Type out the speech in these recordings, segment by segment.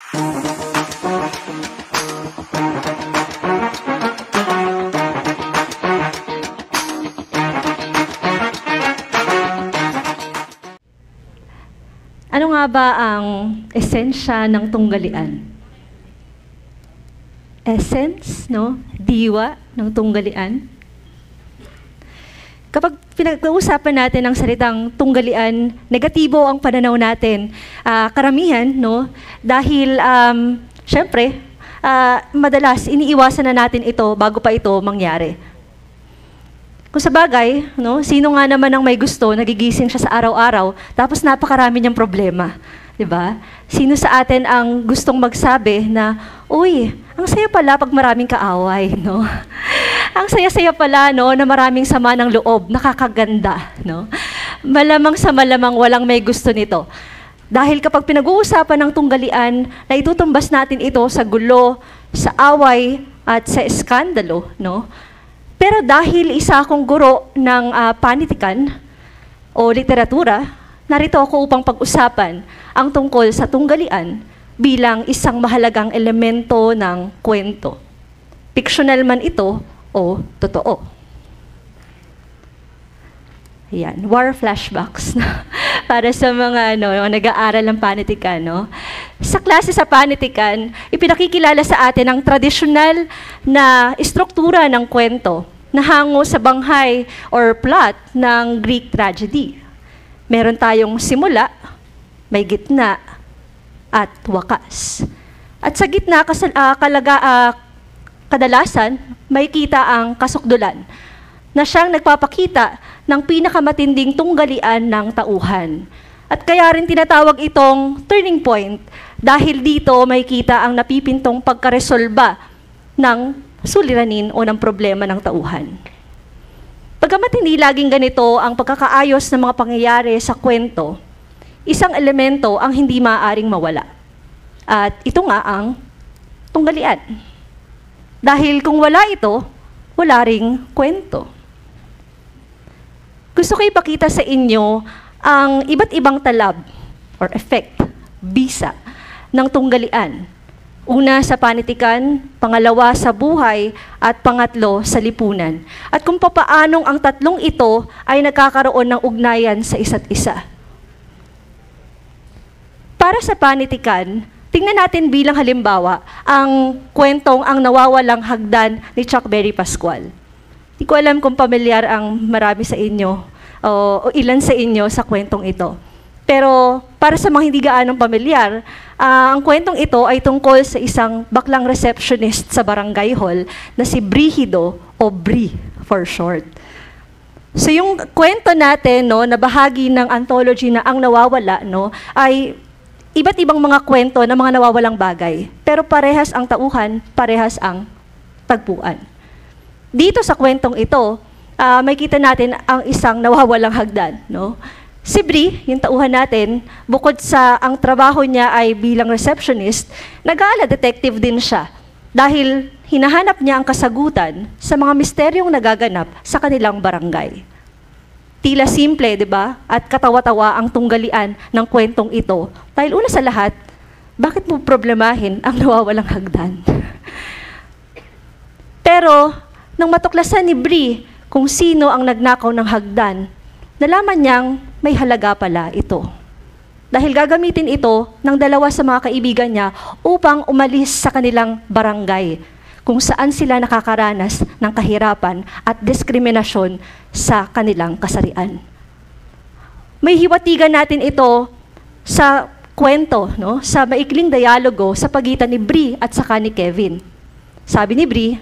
Ano nga ba ang esensya ng tunggalian? Essence, no? Diwa ng tunggalian. Kapag pinag-uusapan natin ang salitang tunggalian, negatibo ang pananaw natin. Karamihan, no? Dahil, syempre, madalas iniiwasan na natin ito bago pa ito mangyari. Kung sa bagay, no, sino nga naman ang may gusto, nagigising siya sa araw-araw, tapos napakarami niyang problema. Diba? Sino sa atin ang gustong magsabi na, uy, ang saya pala pag maraming kaaway, no? Ang saya-saya pala, no, na maraming sama ng loob, nakakaganda, no? Malamang sa malamang walang may gusto nito. Dahil kapag pinag-uusapan ng tunggalian, na itutumbas natin ito sa gulo, sa away, at sa eskandalo, no? Pero dahil isa akong guro ng panitikan o literatura, narito ako upang pag-usapan ang tungkol sa tunggalian bilang isang mahalagang elemento ng kwento. Fictional man ito o totoo. Ayan, war flashbacks para sa mga nag-aaral ng panitikan. No? Sa klase sa panitikan, ipinakikilala sa atin ang tradisyonal na istruktura ng kwento na hango sa banghay or plot ng Greek tragedy. Meron tayong simula, may gitna, at wakas. At sa gitna, kadalasan, may kita ang kasukdulan na siyang nagpapakita ng pinakamatinding tunggalian ng tauhan. At kaya rin tinatawag itong turning point dahil dito may kita ang napipintong pagkaresolba ng suliranin o ng problema ng tauhan. Pagamat hindi laging ganito ang pagkakaayos ng mga pangyayari sa kwento, isang elemento ang hindi maaaring mawala. At ito nga ang tunggalian. Dahil kung wala ito, wala ring kwento. Gusto ko ipakita sa inyo ang iba't ibang talab or effect, bisa, ng tunggalian. Una sa panitikan, pangalawa sa buhay, at pangatlo sa lipunan. At kung papaanong ang tatlong ito ay nagkakaroon ng ugnayan sa isa't isa. Para sa panitikan, tingnan natin bilang halimbawa ang kwentong Ang Nawawalang Hagdan ni Chuck Berry Pascual. Hindi ko alam kung pamilyar ang marami sa inyo o ilan sa inyo sa kwentong ito. Pero para sa mga hindi gaanong pamilyar, ang kwentong ito ay tungkol sa isang baklang receptionist sa barangay hall na si Brigido o Bri for short. So yung kwento natin na bahagi ng anthology na Ang Nawawala ay iba't ibang mga kwento ng mga nawawalang bagay. Pero parehas ang tauhan, parehas ang tagpuan. Dito sa kwentong ito, may kita natin ang isang nawawalang hagdan. Si Bri, yung tauhan natin, bukod sa ang trabaho niya ay bilang receptionist, nag-aala detective din siya dahil hinahanap niya ang kasagutan sa mga misteryong nagaganap sa kanilang barangay. Tila simple, di ba? At katawa-tawa ang tunggalian ng kwentong ito. Dahil una sa lahat, bakit mo problemahin ang nawawalang hagdan? Pero, nang matuklasan ni Bri kung sino ang nagnakaw ng hagdan, nalaman niyang may halaga pala ito. Dahil gagamitin ito ng dalawa sa mga kaibigan niya upang umalis sa kanilang barangay kung saan sila nakakaranas ng kahirapan at diskriminasyon sa kanilang kasarian. May hiwatigan natin ito sa kwento, sa maikling dialogo sa pagitan ni Bri at saka ni Kevin. Sabi ni Bri,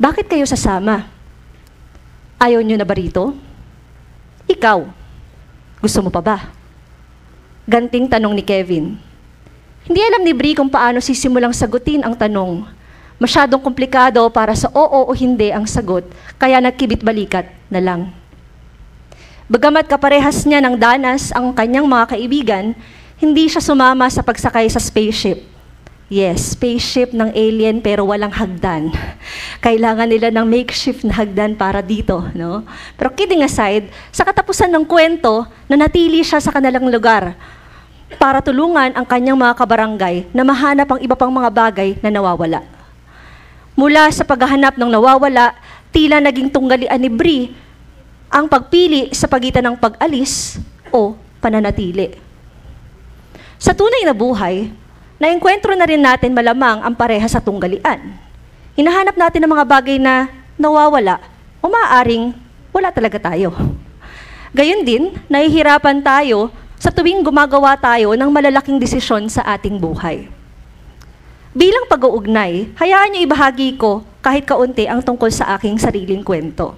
"Bakit kayo sasama? Ayaw niyo na ba rito? Ikaw, gusto mo pa ba?" Ganting tanong ni Kevin. Hindi alam ni Bri kung paano sisimulang sagutin ang tanong. Masyadong komplikado para sa oo o hindi ang sagot, kaya nagkibit-balikat na lang. Bagamat kaparehas niya ng danas ang kanyang mga kaibigan, hindi siya sumama sa pagsakay sa spaceship. Yes, spaceship ng alien pero walang hagdan. Kailangan nila ng makeshift na hagdan para dito, Pero kidding aside, sa katapusan ng kwento, nanatili siya sa kanilang lugar. para tulungan ang kanyang mga kabarangay na mahanap ang iba pang mga bagay na nawawala. Mula sa paghahanap ng nawawala, tila naging tunggalian ni Bri ang pagpili sa pagitan ng pag-alis o pananatili. Sa tunay na buhay, naengkwentro na rin natin malamang ang pareha sa tunggalian. Hinahanap natin ang mga bagay na nawawala o maaaring wala talaga tayo. Gayon din, nahihirapan tayo sa tuwing gumagawa tayo ng malalaking desisyon sa ating buhay. Bilang pag-uugnay, hayaan niyo ibahagi ko kahit kaunti ang tungkol sa aking sariling kwento.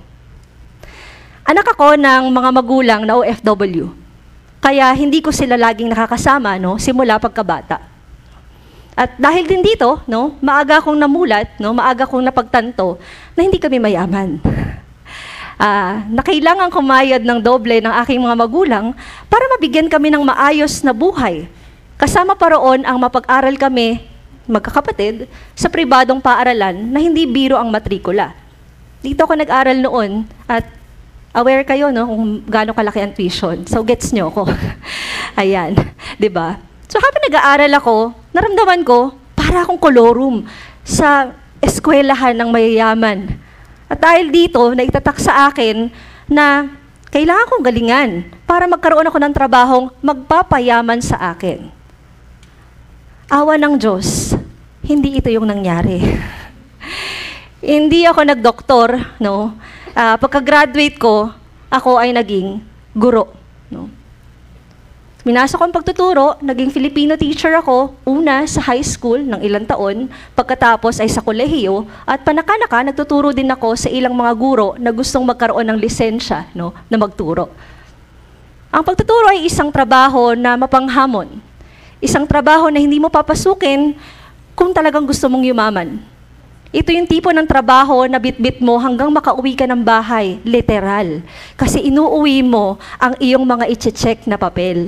Anak ako ng mga magulang na OFW, kaya hindi ko sila laging nakakasama simula pagkabata. At dahil din dito, maaga akong namulat, maaga akong napagtanto na hindi kami mayaman. Na kailangan kumayad ng doble ng aking mga magulang para mabigyan kami ng maayos na buhay. Kasama pa roon ang mapag-aral kami, magkakapatid, sa pribadong paaralan na hindi biro ang matrikula. Dito ako nag-aral noon at aware kayo kung gaano kalaki ang tuition. So gets nyo ako. Ayan, 'di ba? So habang nag-aaral ako, naramdaman ko para akong kolorum sa eskwelahan ng mayayaman. At dahil dito, naitatak sa akin na kailangan kong galingan para magkaroon ako ng trabahong magpapayaman sa akin. Awa ng Diyos, hindi ito yung nangyari. Hindi ako nagdoktor, pagka-graduate ko, ako ay naging guro. Minasok ko ang pagtuturo, naging Filipino teacher ako, una sa high school ng ilang taon, pagkatapos ay sa kolehiyo, at panaka-naka nagtuturo din ako sa ilang mga guro na gustong magkaroon ng lisensya na magturo. Ang pagtuturo ay isang trabaho na mapanghamon. Isang trabaho na hindi mo papasukin kung talagang gusto mong yumaman. Ito yung tipo ng trabaho na bit-bit mo hanggang makauwi ka ng bahay, literal. Kasi inuuwi mo ang iyong mga iche-check na papel.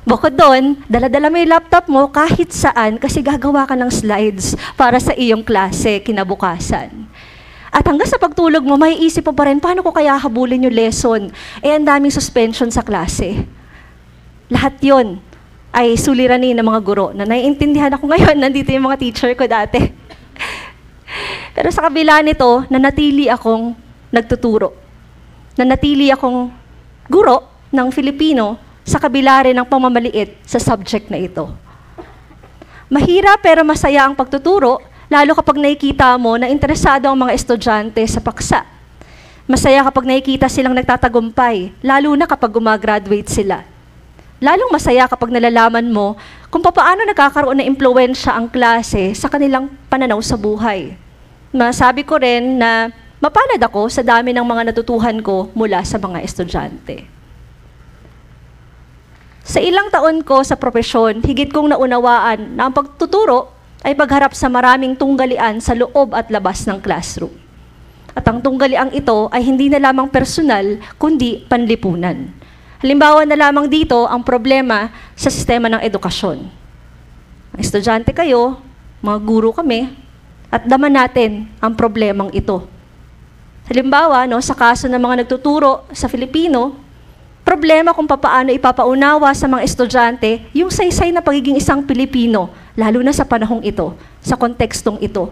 Bukod doon, dala-dala mo yung laptop mo kahit saan kasi gagawa ka ng slides para sa iyong klase kinabukasan. At hanggang sa pagtulog mo, may isip mo pa rin, paano ko kaya habulin yung lesson? Ang daming suspension sa klase. Lahat yon ay suliranin ng mga guro na naiintindihan ako ngayon, nandito yung mga teacher ko dati. Pero sa kabila nito, nanatili akong nagtuturo. Nanatili akong guro ng Filipino sa kabila rin ng pamamaliit sa subject na ito. Mahirap pero masaya ang pagtuturo, lalo kapag nakikita mo na interesado ang mga estudyante sa paksa. Masaya kapag nakikita silang nagtatagumpay, lalo na kapag gumagraduate sila. Lalong masaya kapag nalalaman mo kung paano nagkakaroon ng impluwensya ang klase sa kanilang pananaw sa buhay. Masabi ko rin na mapalad ako sa dami ng mga natutuhan ko mula sa mga estudyante. Sa ilang taon ko sa propesyon, higit kong naunawaan na ang pagtuturo ay pagharap sa maraming tunggalian sa loob at labas ng classroom. At ang tunggaliang ito ay hindi na lamang personal, kundi panlipunan. Halimbawa na lamang dito ang problema sa sistema ng edukasyon. Estudyante kayo, mga guro kami, at daman natin ang problemang ito. Halimbawa, sa kaso ng mga nagtuturo sa Filipino, problema kung paano ipapaunawa sa mga estudyante yung saysay na pagiging isang Pilipino, lalo na sa panahong ito, sa kontekstong ito.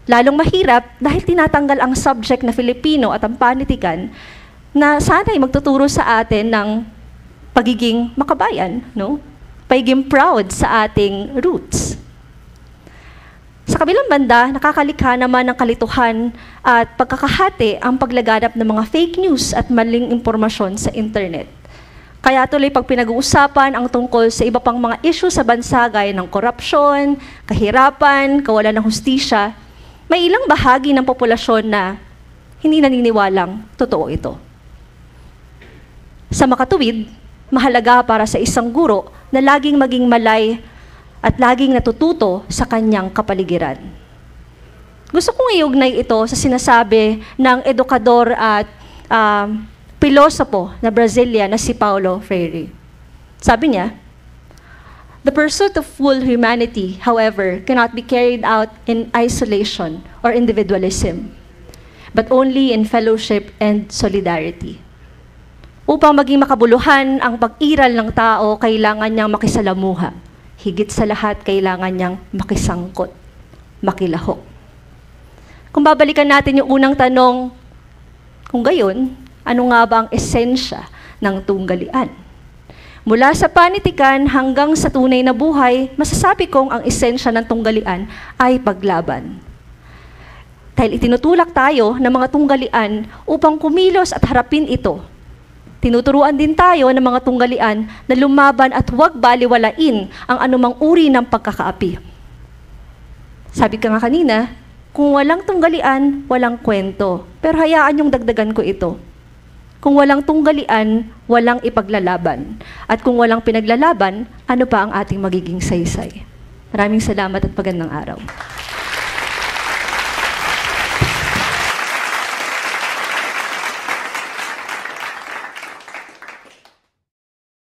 Lalong mahirap dahil tinatanggal ang subject na Filipino at ang panitikan na sana'y magtuturo sa atin ng pagiging makabayan, pagiging proud sa ating roots. Sa kabilang banda, nakakalikha naman ng kalituhan at pagkakahati ang paglaganap ng mga fake news at maling impormasyon sa internet. Kaya tuloy pag pinag-uusapan ang tungkol sa iba pang mga issue sa bansa gaya ng korupsyon, kahirapan, kawalan ng hustisya, may ilang bahagi ng populasyon na hindi naniniwalang totoo ito. Sa makatuwid, mahalaga para sa isang guro na laging maging malay at laging natututo sa kanyang kapaligiran. Gusto kong iugnay ito sa sinasabi ng edukador at pilosopo na Brazilian na si Paulo Freire. Sabi niya, "The pursuit of full humanity, however, cannot be carried out in isolation or individualism, but only in fellowship and solidarity." Upang maging makabuluhan ang pag-iral ng tao, kailangan niyang makisalamuha. Higit sa lahat, kailangan niyang makisangkot, makilahok. Kung babalikan natin yung unang tanong, kung gayon, ano nga ba ang esensya ng tunggalian? Mula sa panitikan hanggang sa tunay na buhay, masasabi kong ang esensya ng tunggalian ay paglaban. Dahil itinutulak tayo ng mga tunggalian upang kumilos at harapin ito. Tinuturuan din tayo ng mga tunggalian na lumaban at huwag baliwalain ang anumang uri ng pagkakaapi. Sabi ka nga kanina, kung walang tunggalian, walang kwento. Pero hayaan yung dagdagan ko ito. Kung walang tunggalian, walang ipaglalaban. At kung walang pinaglalaban, ano pa ang ating magiging saysay? Maraming salamat at magandang araw.